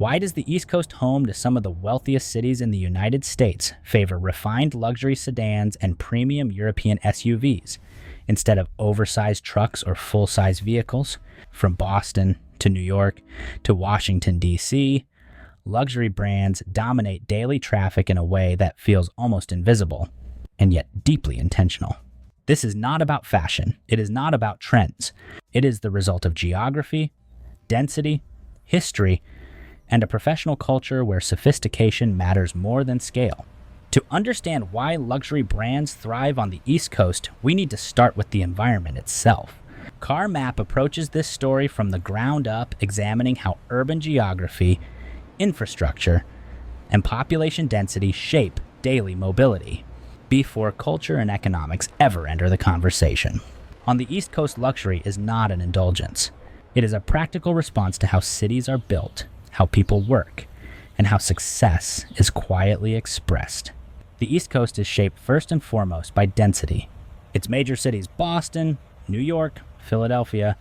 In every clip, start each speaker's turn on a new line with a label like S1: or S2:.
S1: Why does the East Coast, home to some of the wealthiest cities in the United States, favor refined luxury sedans and premium European SUVs instead of oversized trucks or full-size vehicles? From Boston to New York to Washington, D.C., luxury brands dominate daily traffic in a way that feels almost invisible and yet deeply intentional. This is not about fashion. It is not about trends. It is the result of geography, density, history, and a professional culture where sophistication matters more than scale. To understand why luxury brands thrive on the East Coast, we need to start with the environment itself. Car Map approaches this story from the ground up, examining how urban geography, infrastructure, and population density shape daily mobility before culture and economics ever enter the conversation. On the East Coast, luxury is not an indulgence. It is a practical response to how cities are built, how people work, and how success is quietly expressed. The East Coast is shaped first and foremost by density. Its major cities, Boston, New York, Philadelphia,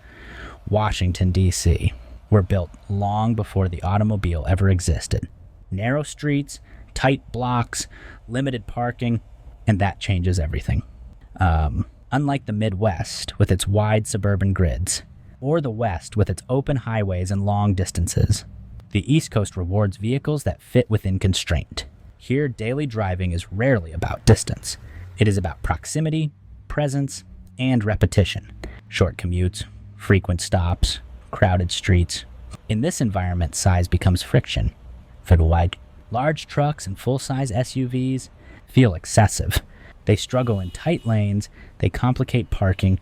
S1: Washington, D.C., were built long before the automobile ever existed. Narrow streets, tight blocks, limited parking, and that changes everything. Unlike the Midwest with its wide suburban grids, or the West with its open highways and long distances, the East Coast rewards vehicles that fit within constraint. Here, daily driving is rarely about distance. It is about proximity, presence, and repetition. Short commutes, frequent stops, crowded streets. In this environment, size becomes friction. Large trucks and full-size SUVs feel excessive. They struggle in tight lanes, they complicate parking,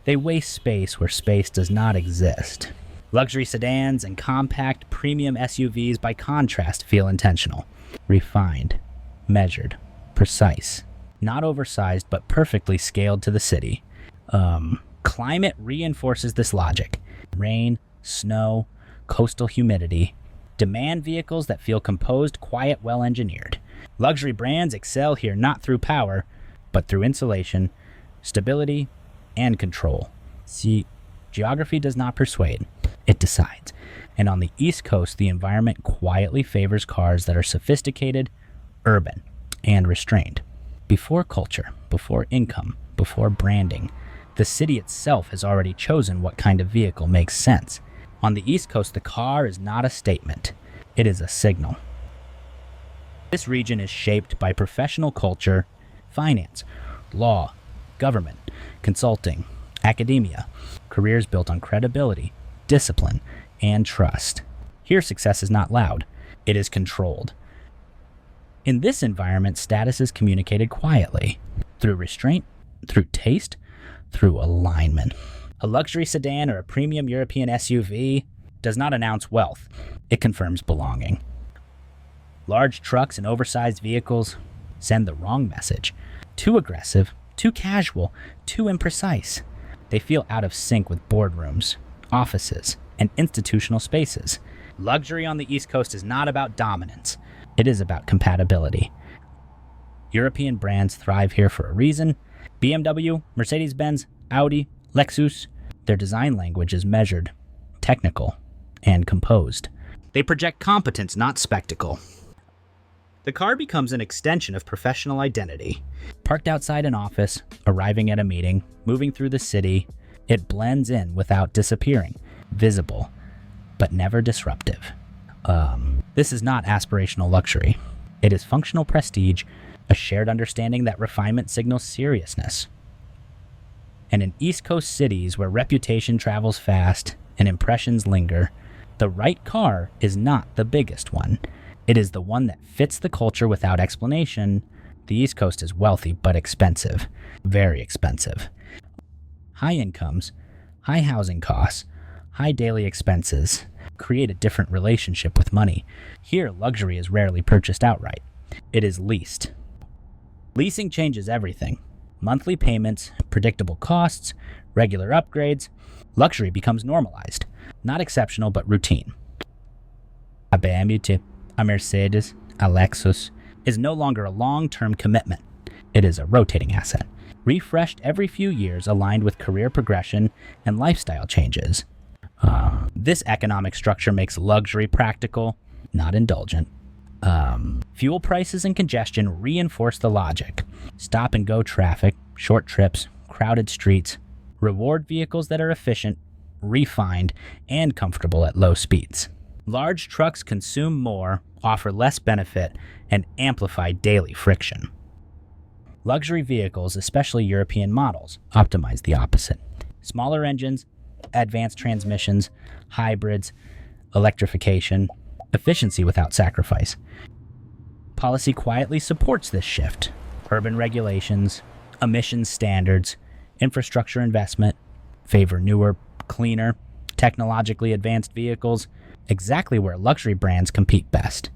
S1: they waste space where space does not exist. Luxury sedans and compact premium SUVs, by contrast, feel intentional, refined, measured, precise, not oversized but perfectly scaled to the city. Climate reinforces this logic. Rain, snow, coastal humidity demand vehicles that feel composed, quiet, well-engineered. Luxury brands excel here not through power, but through insulation, stability, and control. See, geography does not persuade, it decides. And on the East Coast, the environment quietly favors cars that are sophisticated, urban, and restrained. Before culture, before income, before branding, the city itself has already chosen what kind of vehicle makes sense. On the East Coast, the car is not a statement, it is a signal. This region is shaped by professional culture, finance, law, government, consulting, academia, careers built on credibility, discipline, and trust. Here, success is not loud, it is controlled. In this environment, status is communicated quietly, through restraint, through taste, through alignment. A luxury sedan or a premium European SUV does not announce wealth, it confirms belonging. Large trucks and oversized vehicles send the wrong message. Too aggressive, too casual, too imprecise. They feel out of sync with boardrooms, offices, and institutional spaces. Luxury on the East Coast is not about dominance, it is about compatibility. European brands thrive here for a reason. BMW, Mercedes-Benz, Audi, Lexus, their design language is measured, technical, and composed. They project competence, not spectacle. The car becomes an extension of professional identity. Parked outside an office, arriving at a meeting, moving through the city, it blends in without disappearing, visible, but never disruptive. This is not aspirational luxury. It is functional prestige, a shared understanding that refinement signals seriousness. And in East Coast cities where reputation travels fast and impressions linger, the right car is not the biggest one. It is the one that fits the culture without explanation. The East Coast is wealthy but expensive, very expensive. High incomes, high housing costs, high daily expenses create a different relationship with money. Here, luxury is rarely purchased outright. It is leased. Leasing changes everything. Monthly payments, predictable costs, regular upgrades. Luxury becomes normalized, not exceptional but routine. A BMW, a Mercedes, a Lexus is no longer a long-term commitment. It is a rotating asset, refreshed every few years, aligned with career progression and lifestyle changes. This economic structure makes luxury practical, not indulgent. Fuel prices and congestion reinforce the logic. Stop and go traffic, short trips, crowded streets, reward vehicles that are efficient, refined, and comfortable at low speeds. Large trucks consume more, offer less benefit, and amplify daily friction. Luxury vehicles, especially European models, optimize the opposite. Smaller engines, advanced transmissions, hybrids, electrification, efficiency without sacrifice. Policy quietly supports this shift. Urban regulations, emissions standards, infrastructure investment favor newer, cleaner, technologically advanced vehicles, exactly where luxury brands compete best.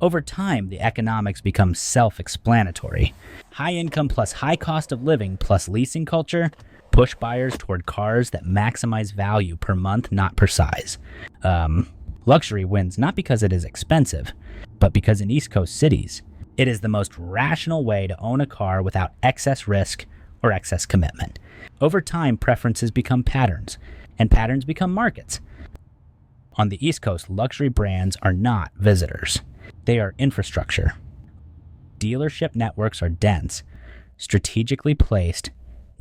S1: Over time, the economics become self-explanatory. High income plus high cost of living plus leasing culture push buyers toward cars that maximize value per month, not per size. Luxury wins not because it is expensive, but because in East Coast cities, it is the most rational way to own a car without excess risk or excess commitment. Over time, preferences become patterns, and patterns become markets. On the East Coast, luxury brands are not visitors. They are infrastructure. Dealership networks are dense, strategically placed,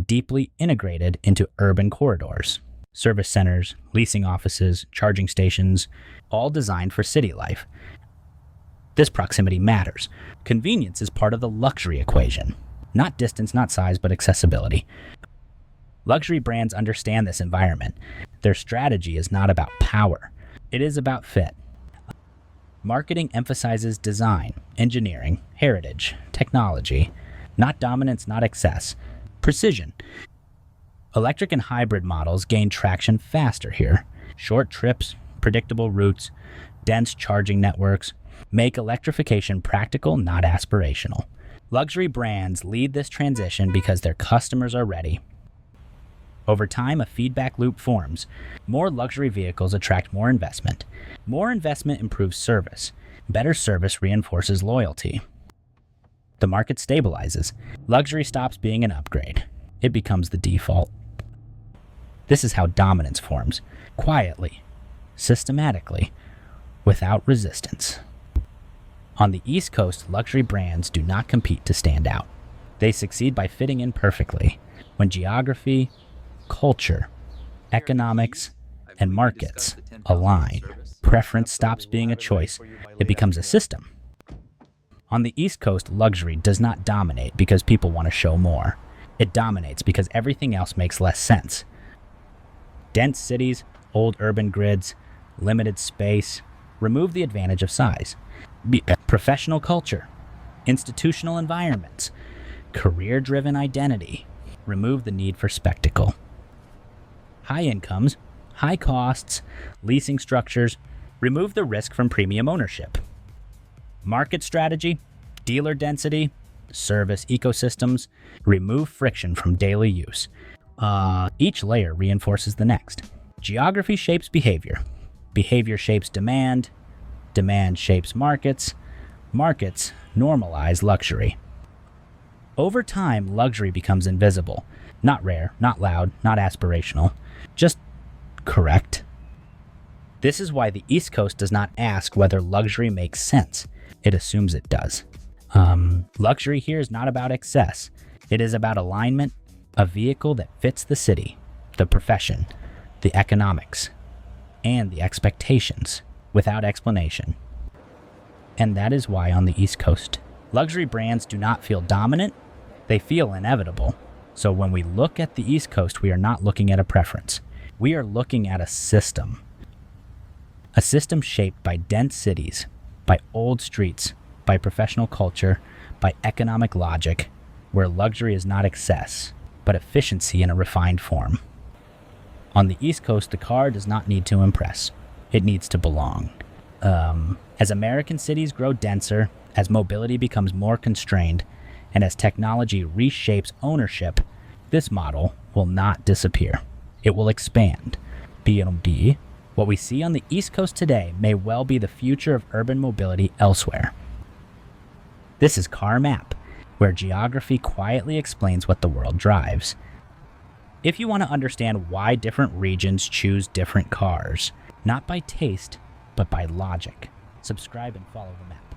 S1: deeply integrated into urban corridors. Service centers, leasing offices, charging stations, all designed for city life. This proximity matters. Convenience is part of the luxury equation. Not distance, not size, but accessibility. Luxury brands understand this environment. Their strategy is not about power. It is about fit. Marketing emphasizes design, engineering, heritage, technology, not dominance, not excess, precision. Electric and hybrid models gain traction faster here. Short trips, predictable routes, dense charging networks make electrification practical, not aspirational. Luxury brands lead this transition because their customers are ready. Over time, a feedback loop forms. More luxury vehicles attract more investment. More investment improves service. Better service reinforces loyalty. The market stabilizes. Luxury stops being an upgrade. It becomes the default. This is how dominance forms, quietly, systematically, without resistance. On the East Coast, luxury brands do not compete to stand out. They succeed by fitting in perfectly. When geography, culture, economics, and markets align, preference stops being a choice. It becomes a system. On the East Coast, luxury does not dominate because people want to show more. It dominates because everything else makes less sense. Dense cities, old urban grids, limited space remove the advantage of size. Professional culture, institutional environments, career-driven identity remove the need for spectacle. High incomes, high costs, leasing structures remove the risk from premium ownership. Market strategy, dealer density, service ecosystems remove friction from daily use. Each layer reinforces the next. Geography shapes behavior. Behavior shapes demand. Demand shapes markets. Markets normalize luxury. Over time, luxury becomes invisible. Not rare, not loud, not aspirational. Just correct. This is why the East Coast does not ask whether luxury makes sense. It assumes it does. Luxury here is not about excess. It is about alignment, a vehicle that fits the city, the profession, the economics, and the expectations without explanation. And that is why on the East Coast, luxury brands do not feel dominant, they feel inevitable. So when we look at the East Coast, we are not looking at a preference. We are looking at a system. A system shaped by dense cities, by old streets, by professional culture, by economic logic, where luxury is not excess, but efficiency in a refined form. On the East Coast, the car does not need to impress. It needs to belong. As American cities grow denser, as mobility becomes more constrained, and as technology reshapes ownership, this model will not disappear. It will expand. B&B, what we see on the East Coast today may well be the future of urban mobility elsewhere. This is Car Map, where geography quietly explains what the world drives. If you want to understand why different regions choose different cars, not by taste, but by logic. Subscribe and follow the map.